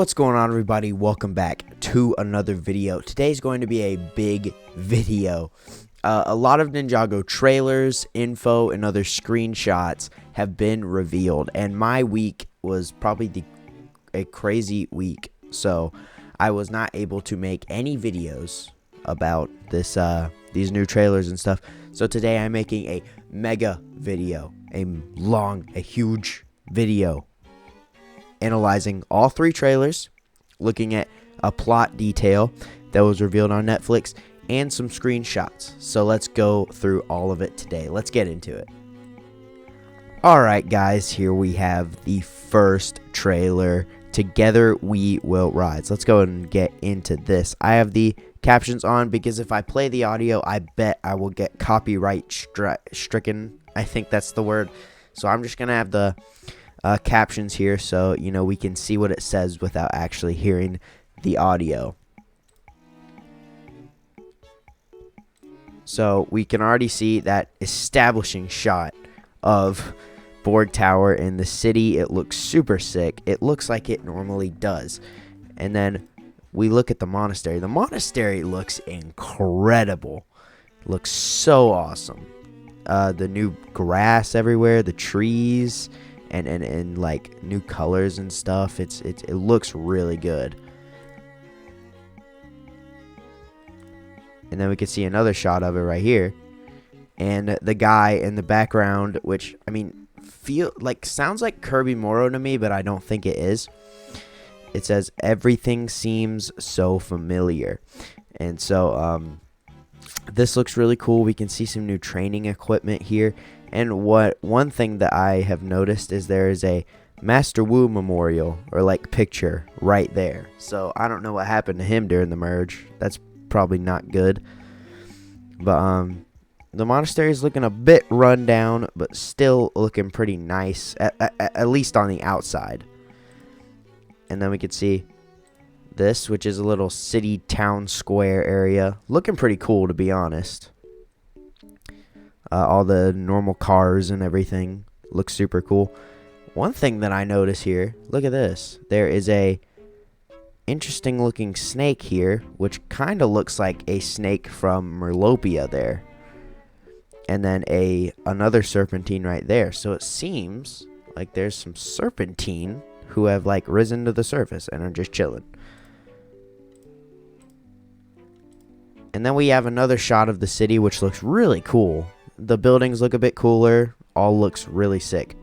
What's going on, everybody? Welcome back to another video. Today's going to be a big video. A lot of Ninjago trailers, info, and other screenshots have been revealed, and my week was probably a crazy week, so I was not able to make any videos about these new trailers and stuff. So today I'm making a mega video, a huge video, analyzing all three trailers, looking at a plot detail that was revealed on Netflix, and some screenshots. So let's go through all of it today. Let's get into it. Alright guys, here we have the first trailer, Together We Will Rise. Let's go and get into this. I have the captions on because if I play the audio, I bet I will get copyright stricken. I think that's the word. So I'm just going to have the captions here so we can see what it says without actually hearing the audio. So we can already see that establishing shot of Borg Tower in the city. It looks super sick. It looks like it normally does. And then we look at the monastery. The monastery looks incredible. It looks so awesome. The new grass everywhere, the trees, and like new colors and stuff. It looks really good. And then we can see another shot of it right here, and the guy in the background, which sounds like Kirby Morrow to me, but I don't think it is. It says everything seems so familiar, and so this looks really cool. We can see some new training equipment here. And one thing that I have noticed is there is a Master Wu memorial or like picture right there. So I don't know what happened to him during the merge. That's probably not good. But the monastery is looking a bit run down, but still looking pretty nice, at least on the outside. And then we can see this, which is a little city town square area, looking pretty cool, to be honest. All the normal cars and everything looks super cool. One thing that I notice here, look at this. There is a interesting looking snake here, which kind of looks like a snake from Merlopia there. And then another serpentine right there. So it seems like there's some serpentine who have like risen to the surface and are just chilling. And then we have another shot of the city, which looks really cool. The buildings look a bit cooler. All looks really sick.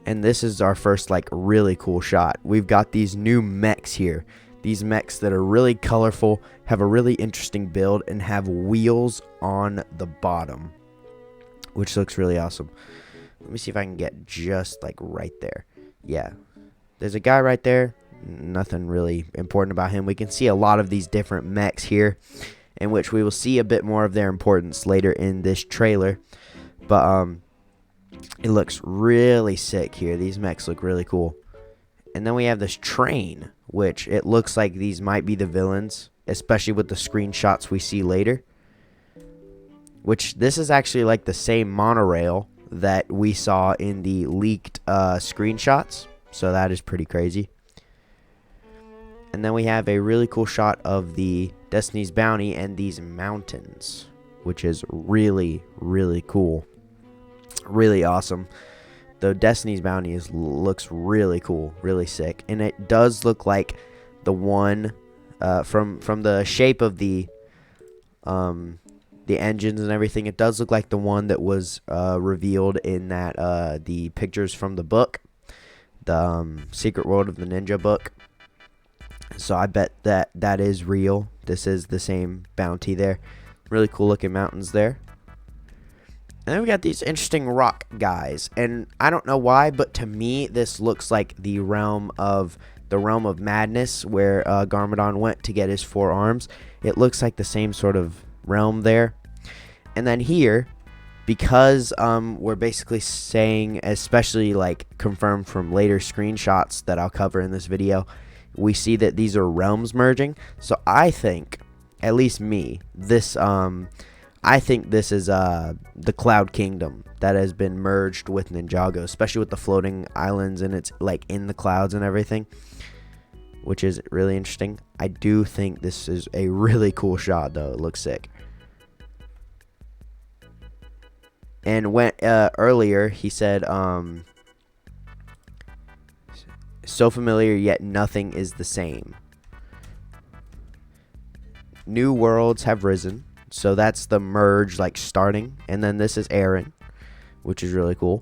And this is our first really cool shot. We've got these new mechs here. These mechs that are really colorful, have a really interesting build, and have wheels on the bottom, which looks really awesome. Let me see if I can get just right there. Yeah, there's a guy right there. Nothing really important about him. We can see a lot of these different mechs here, in which we will see a bit more of their importance later in this trailer. But it looks really sick here. These mechs look really cool. And then we have this train, which it looks like these might be the villains, especially with the screenshots we see later. Which this is actually like the same monorail that we saw in the leaked screenshots. So that is pretty crazy. And then we have a really cool shot of the Destiny's Bounty and these mountains, which is really, really cool. Really awesome. The Destiny's Bounty looks really cool, really sick. And it does look like the one from the shape of the engines and everything. It does look like the one that was revealed in that the pictures from the book, the Secret World of the Ninja book. So I bet that is real. This is the same bounty there. Really cool looking mountains there. And then we got these interesting rock guys. And I don't know why, but to me this looks like the realm of madness where Garmadon went to get his 4 arms. It looks like the same sort of realm there. And then here, because we're basically saying, especially confirmed from later screenshots that I'll cover in this video, we see that these are realms merging. So I think, at least me, this I think this is the Cloud Kingdom that has been merged with Ninjago, especially with the floating islands and it's like in the clouds and everything, which is really interesting. I do think this is a really cool shot, though. It looks sick. And when earlier he said, so familiar yet nothing is the same. New worlds have risen. So that's the merge, like, starting. And then this is Aaron, which is really cool.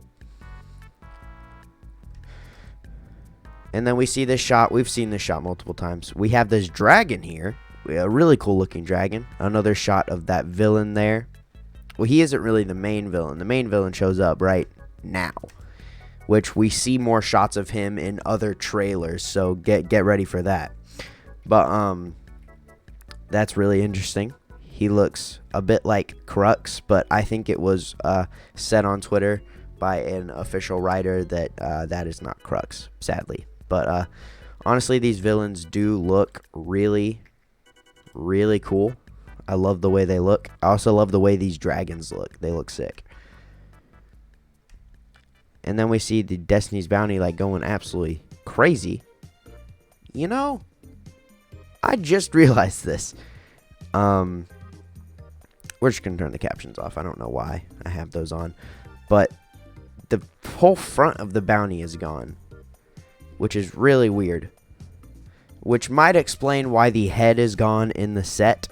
And then we see this shot. We've seen this shot multiple times. We have this dragon here. A really cool looking dragon. Another shot of that villain there. Well, he isn't really the main villain. The main villain shows up right now, which we see more shots of him in other trailers. So get ready for that. But that's really interesting. He looks a bit like Crux, but I think it was said on Twitter by an official writer that that is not Crux, sadly. But honestly, these villains do look really, really cool. I love the way they look. I also love the way these dragons look. They look sick. And then we see the Destiny's Bounty like going absolutely crazy. You know, I just realized this. We're just going to turn the captions off. I don't know why I have those on. But the whole front of the bounty is gone, which is really weird. Which might explain why the head is gone in the set.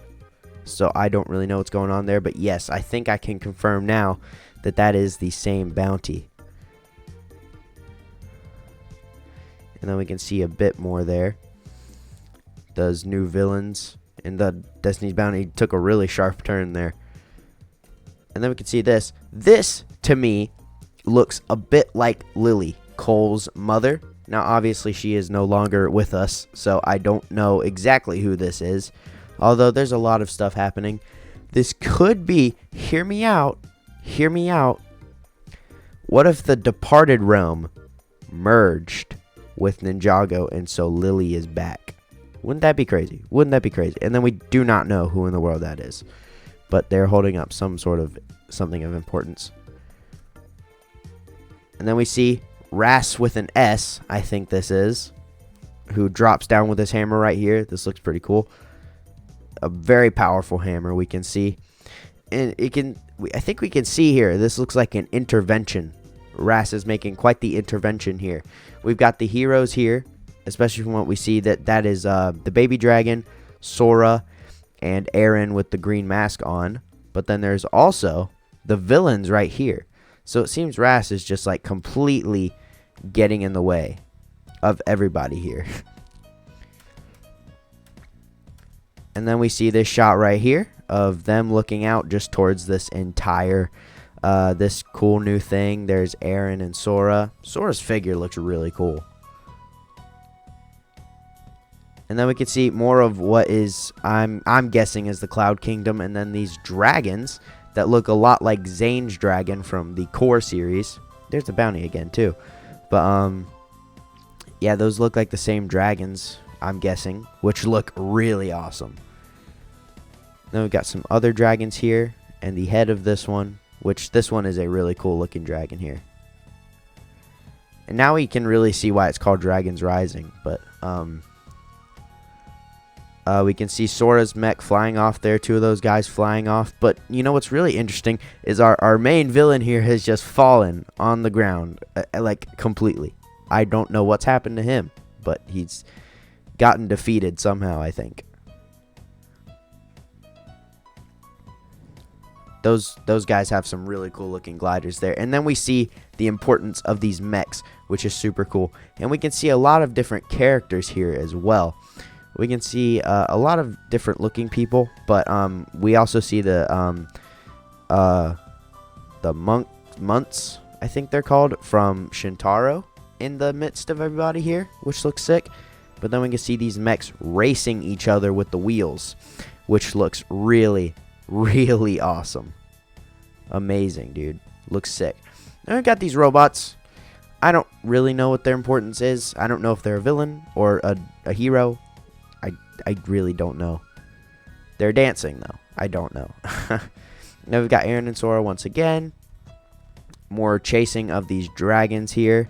So I don't really know what's going on there. But yes, I think I can confirm now that that is the same bounty. And then we can see a bit more there. Those new villains. And the Destiny's Bounty took a really sharp turn there. And then we can see this. This, to me, looks a bit like Lily, Cole's mother. Now, obviously, she is no longer with us, so I don't know exactly who this is. Although, there's a lot of stuff happening. This could be, hear me out, what if the Departed Realm merged with Ninjago, and so Lily is back? Wouldn't that be crazy? Wouldn't that be crazy? And then we do not know who in the world that is. But they're holding up some sort of something of importance. And then we see Ras with an S, I think this is, who drops down with his hammer right here. This looks pretty cool. A very powerful hammer we can see. And it can, I think we can see here, this looks like an intervention. Ras is making quite the intervention here. We've got the heroes here, especially from what we see, that is the baby dragon, Sora, and Aaron with the green mask on. But then there's also the villains right here. So it seems Ras is just like completely getting in the way of everybody here. And then we see this shot right here of them looking out just towards this entire, this cool new thing. There's Aaron and Sora. Sora's figure looks really cool. And then we can see more of what is, I'm guessing, is the Cloud Kingdom. And then these dragons that look a lot like Zane's dragon from the Core series. There's the bounty again, too. But, yeah, those look like the same dragons, I'm guessing, which look really awesome. Then we've got some other dragons here. And the head of this one, which this one is a really cool looking dragon here. And now we can really see why it's called Dragons Rising. But, we can see Sora's mech flying off there. Two of those guys flying off. But you know what's really interesting is our main villain here has just fallen on the ground. Like, completely. I don't know what's happened to him. But he's gotten defeated somehow, I think. Those guys have some really cool looking gliders there. And then we see the importance of these mechs, which is super cool. And we can see a lot of different characters here as well. We can see a lot of different looking people, but we also see the Munts, I think they're called, from Shintaro in the midst of everybody here, which looks sick. But then we can see these mechs racing each other with the wheels, which looks really, really awesome. Amazing, dude. Looks sick. Then we got these robots. I don't really know what their importance is. I don't know if they're a villain or a hero. I really don't know. They're dancing, though. I don't know. Now we've got Aaron and Sora once again. More chasing of these dragons here,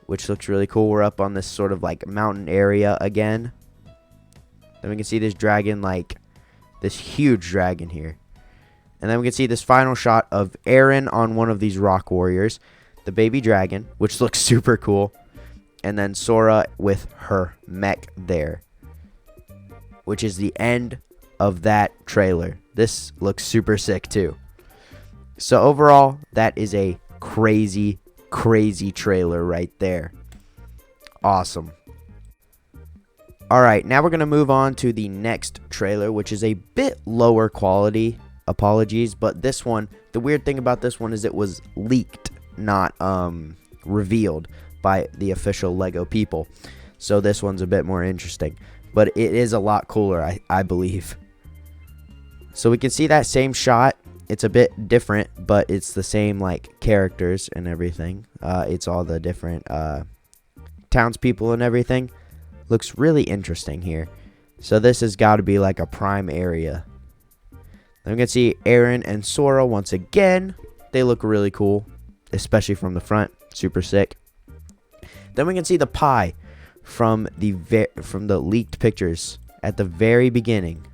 which looks really cool. We're up on this sort of like mountain area again. Then we can see this dragon, like this huge dragon here. And then we can see this final shot of Aaron on one of these rock warriors, the baby dragon, which looks super cool. And then Sora with her mech there, which is the end of that trailer. This looks super sick too. So overall, that is a crazy, crazy trailer right there. Awesome. Alright, now we're going to move on to the next trailer, which is a bit lower quality. Apologies, but this one, the weird thing about this one is it was leaked, not revealed by the official LEGO people. So this one's a bit more interesting, but it is a lot cooler, I believe. So we can see that same shot. It's a bit different, but it's the same like characters and everything. It's all the different townspeople and everything. Looks really interesting here. So this has got to be like a prime area. Then we can see Aaron and Sora once again. They look really cool, especially from the front. Super sick. Then we can see the pie from the leaked pictures at the very beginning.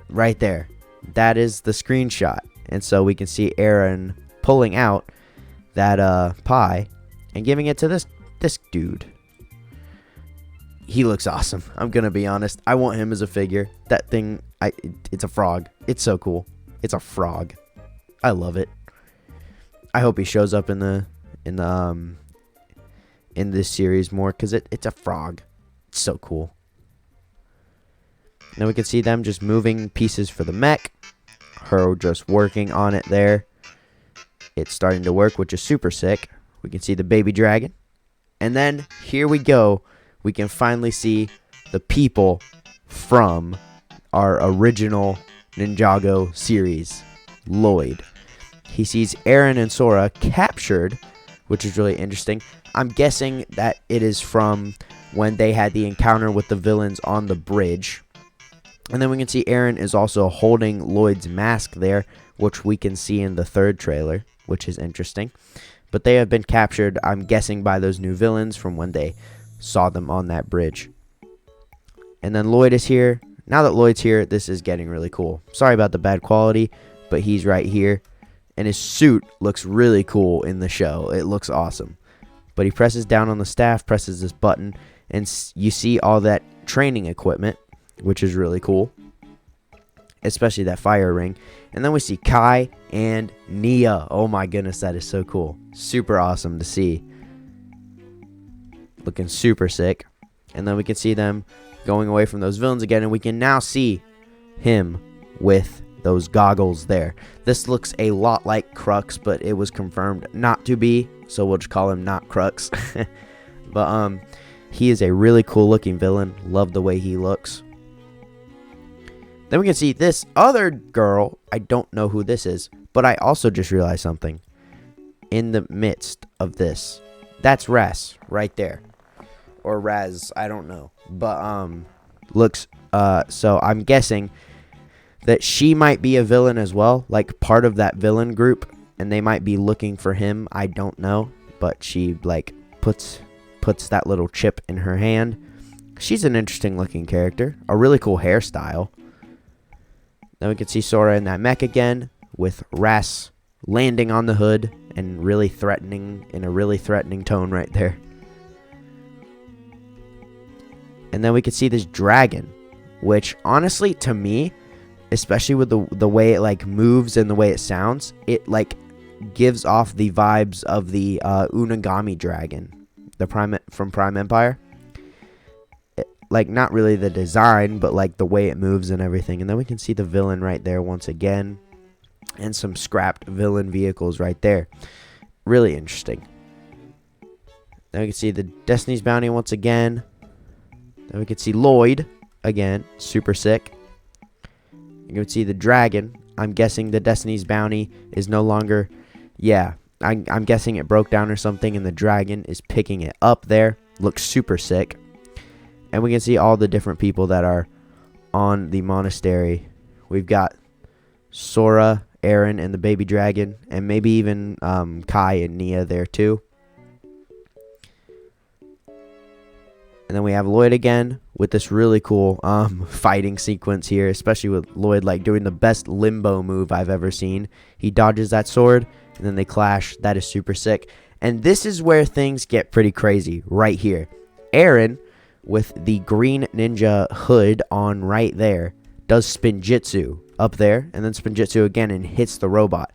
Right there. That is the screenshot. And so we can see Aaron pulling out that pie and giving it to this dude. He looks awesome. I'm going to be honest. I want him as a figure. That thing, it's a frog. It's so cool. It's a frog. I love it. I hope he shows up in this series more, because it's a frog. It's so cool. Now we can see them just moving pieces for the mech. Her just working on it there. It's starting to work, which is super sick. We can see the baby dragon. And then here we go. We can finally see the people from our original Ninjago series, Lloyd. He sees Aaron and Sora captured, which is really interesting. I'm guessing that it is from when they had the encounter with the villains on the bridge. And then we can see Aaron is also holding Lloyd's mask there, which we can see in the third trailer, which is interesting. But they have been captured, I'm guessing, by those new villains from when they saw them on that bridge. And then Lloyd is here. Now that Lloyd's here, this is getting really cool. Sorry about the bad quality, but he's right here. And his suit looks really cool in the show. It looks awesome. But he presses down on the staff, presses this button, and you see all that training equipment, which is really cool, especially that fire ring. And then we see Kai and Nia. Oh my goodness, that is so cool. Super awesome to see. Looking super sick. And then we can see them going away from those villains again, and we can now see him with those goggles there. This looks a lot like Crux, but it was confirmed not to be, so we'll just call him not Crux. But he is a really cool looking villain. Love the way he looks. Then we can see this other girl. I don't know who this is, but I also just realized something in the midst of this. That's Raz right there, or Raz, I don't know, but looks so I'm guessing that she might be a villain as well, like part of that villain group, and they might be looking for him. I don't know, but she like puts that little chip in her hand. She's an interesting looking character, a really cool hairstyle. Then we can see Sora in that mech again, with Ras landing on the hood and really threatening, in a really threatening tone right there. And then we can see this dragon, which honestly, to me, especially with the way it like moves and the way it sounds, it like gives off the vibes of the Unagami dragon, from Prime Empire. Like, not really the design, but like the way it moves and everything. And then we can see the villain right there once again, and some scrapped villain vehicles right there. Really interesting. Then we can see the Destiny's Bounty once again. Then we can see Lloyd again, super sick. You can see the dragon. I'm guessing the Destiny's Bounty is no longer, yeah, I'm guessing it broke down or something, and the dragon is picking it up there. Looks super sick. And we can see all the different people that are on the monastery. We've got Sora, Aaron, and the baby dragon, and maybe even Kai and Nia there too. And then we have Lloyd again with this really cool fighting sequence here, especially with Lloyd like doing the best limbo move I've ever seen. He dodges that sword, and then they clash. That is super sick. And this is where things get pretty crazy right here. Aaron, with the green ninja hood on right there, does spinjitzu up there, and then spinjitzu again and hits the robot.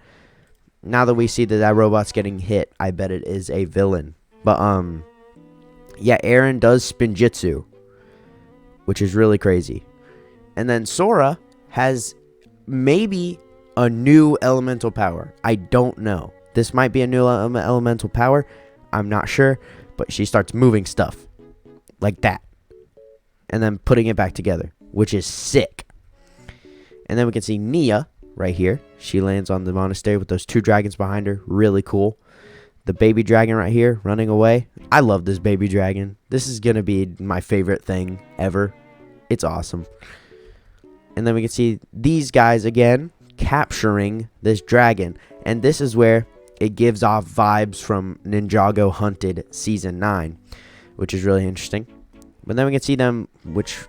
Now that we see that that robot's getting hit, I bet it is a villain. But yeah, Aaron does spinjitzu, which is really crazy. And then Sora has maybe a new elemental power. I don't know. This might be a new elemental power. I'm not sure. But she starts moving stuff like that. And then putting it back together, which is sick. And then we can see Nia right here. She lands on the monastery with those two dragons behind her. Really cool. The baby dragon right here running away. I love this baby dragon. This is going to be my favorite thing ever. It's awesome. And then we can see these guys again capturing this dragon. And this is where it gives off vibes from Ninjago Hunted Season 9, which is really interesting. But then we can see them, which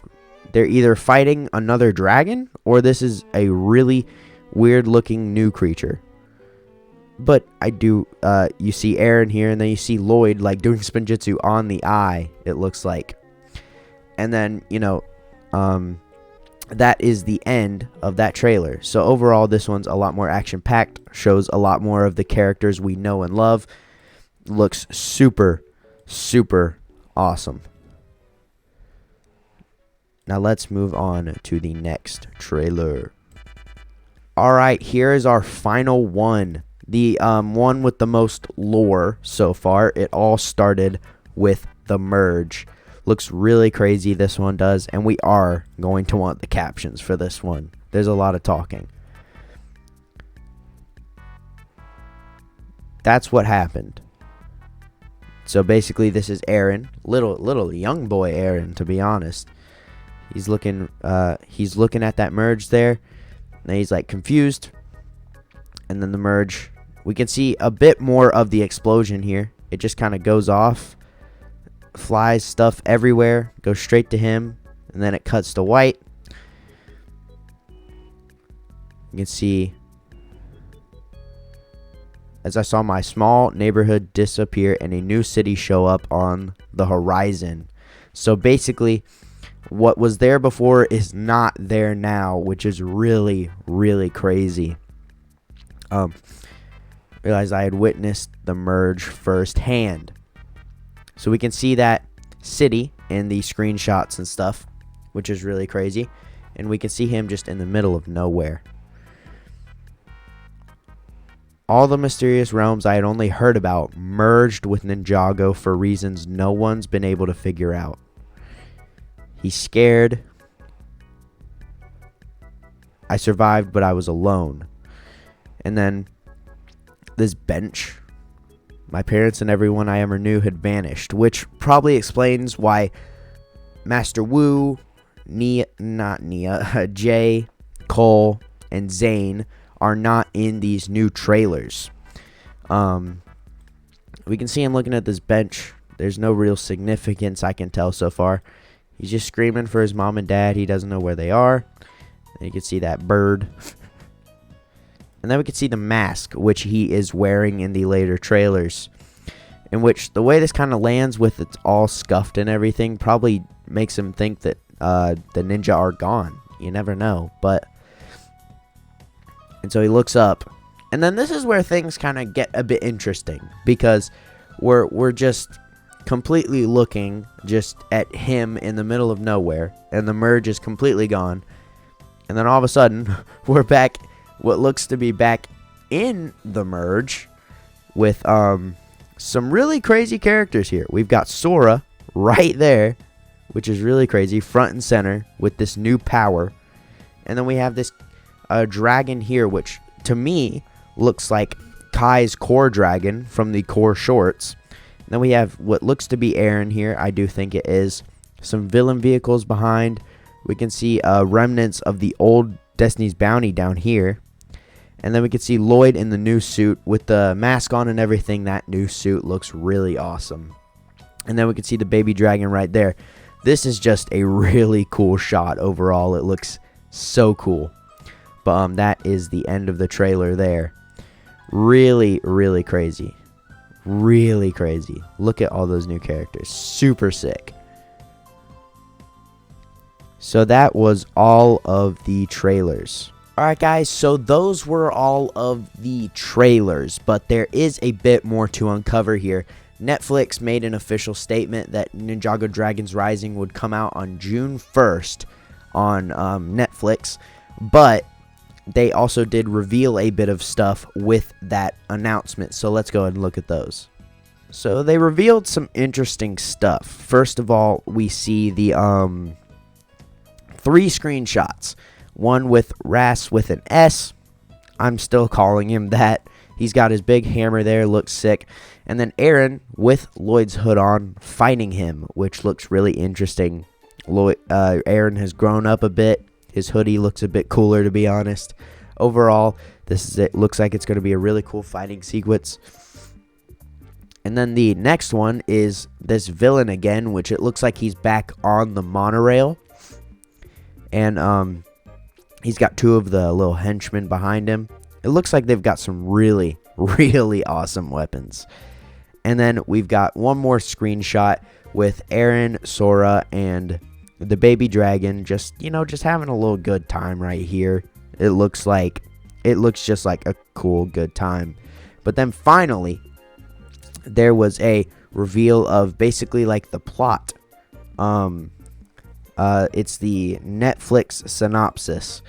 they're either fighting another dragon, or this is a really weird looking new creature. But I do, you see Aaron here, and then you see Lloyd like doing spinjitzu on the eye, it looks like. And then, you know, that is the end of that trailer. So overall, this one's a lot more action-packed, shows a lot more of the characters we know and love. Looks super, super awesome. Now let's move on to the next trailer. Alright, here is our final one. The one with the most lore so far. It all started with the merge. Looks really crazy, this one does, and we are going to want the captions for this one. There's a lot of talking. That's what happened. So basically this is Aaron, little young boy Aaron, to be honest. He's looking at that merge there, and he's like confused. And then the merge, we can see a bit more of the explosion here. It just kind of goes off. Flies stuff everywhere, goes straight to him, and then it cuts to white. You can see as I saw my small neighborhood disappear and a new city show up on the horizon. So basically, what was there before is not there now, which is really, really crazy. Realized I had witnessed the merge firsthand. So we can see that city in the screenshots and stuff, which is really crazy. And we can see him just in the middle of nowhere. All the mysterious realms I had only heard about merged with Ninjago for reasons no one's been able to figure out. He's scared. I survived, but I was alone. And then this bench. My parents and everyone I ever knew had vanished, which probably explains why Master Wu, Jay, Cole, and Zane are not in these new trailers. We can see him looking at this bench. There's no real significance I can tell so far. He's just screaming for his mom and dad. He doesn't know where they are. And you can see that bird. And then we can see the mask, which he is wearing in the later trailers. In which the way this kind of lands with it's all scuffed and everything probably makes him think that the ninja are gone. You never know. And so he looks up. And then this is where things kind of get a bit interesting. Because we're just completely looking just at him in the middle of nowhere. And the merge is completely gone. And then all of a sudden, we're back. What looks to be back in the merge with some really crazy characters here. We've got Sora right there, which is really crazy, front and center with this new power. And then we have this dragon here, which to me looks like Kai's core dragon from the core shorts. And then we have what looks to be Aaron here. I do think it is. Some villain vehicles behind. We can see remnants of the old Destiny's Bounty down here. And then we can see Lloyd in the new suit with the mask on and everything. That new suit looks really awesome. And then we can see the baby dragon right there. This is just a really cool shot overall. It looks so cool. But that is the end of the trailer there. Really, really crazy. Really crazy. Look at all those new characters. Super sick. So that was all of the trailers. Alright guys, so those were all of the trailers, but there is a bit more to uncover here. Netflix made an official statement that Ninjago Dragons Rising would come out on June 1st on Netflix, but they also did reveal a bit of stuff with that announcement, so let's go ahead and look at those. So they revealed some interesting stuff. First of all, we see the 3 screenshots. One with Ras with an S. I'm still calling him that. He's got his big hammer there, looks sick. And then Aaron with Lloyd's hood on, fighting him, which looks really interesting. Aaron has grown up a bit. His hoodie looks a bit cooler, to be honest. Overall, this is it. Looks like it's going to be a really cool fighting sequence. And then the next one is this villain again, which it looks like he's back on the monorail. And he's got 2 of the little henchmen behind him. It looks like they've got some really, really awesome weapons. And then we've got one more screenshot with Aaron, Sora, and the baby dragon just having a little good time right here. It looks just like a cool good time. But then finally, there was a reveal of basically like the plot. It's the Netflix synopsis.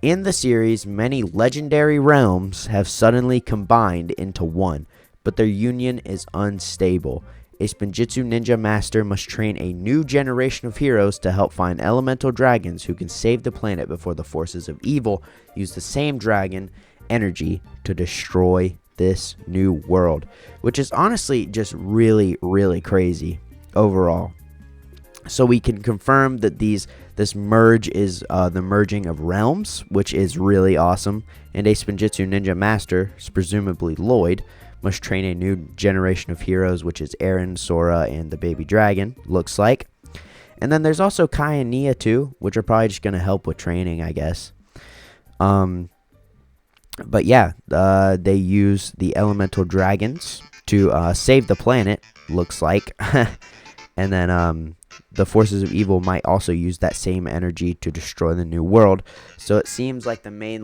In the series, many legendary realms have suddenly combined into one, but their union is unstable. A Spinjitzu ninja master must train a new generation of heroes to help find elemental dragons who can save the planet before the forces of evil use the same dragon energy to destroy this new world, which is honestly just really, really crazy overall. So we can confirm that this merge is the merging of realms, which is really awesome. And a Spinjitzu ninja master, presumably Lloyd, must train a new generation of heroes, which is Aaron, Sora, and the baby dragon, looks like. And then there's also Kai and Nia too, which are probably just going to help with training, I guess. But yeah, they use the elemental dragons to save the planet, looks like. And then the forces of evil might also use that same energy to destroy the new world. So it seems like the main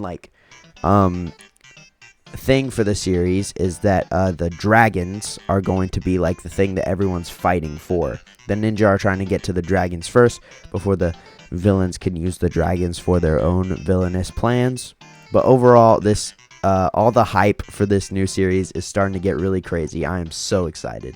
thing for the series is that the dragons are going to be like the thing that everyone's fighting for. The ninja are trying to get to the dragons first before the villains can use the dragons for their own villainous plans. But overall, this all the hype for this new series is starting to get really crazy. I am so excited.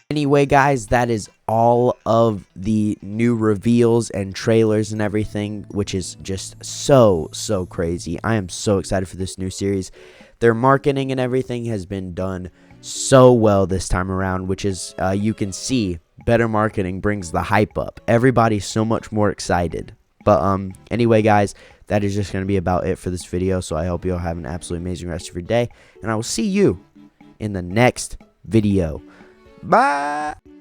Anyway, guys, that is all of the new reveals and trailers and everything, which is just so crazy. I am so excited for this new series. Their marketing and everything has been done so well this time around, which is, you can see, better marketing brings the hype up. Everybody's so much more excited. But anyway, guys, that is just going to be about it for this video. So I hope you all have an absolutely amazing rest of your day. And I will see you in the next video. Bye!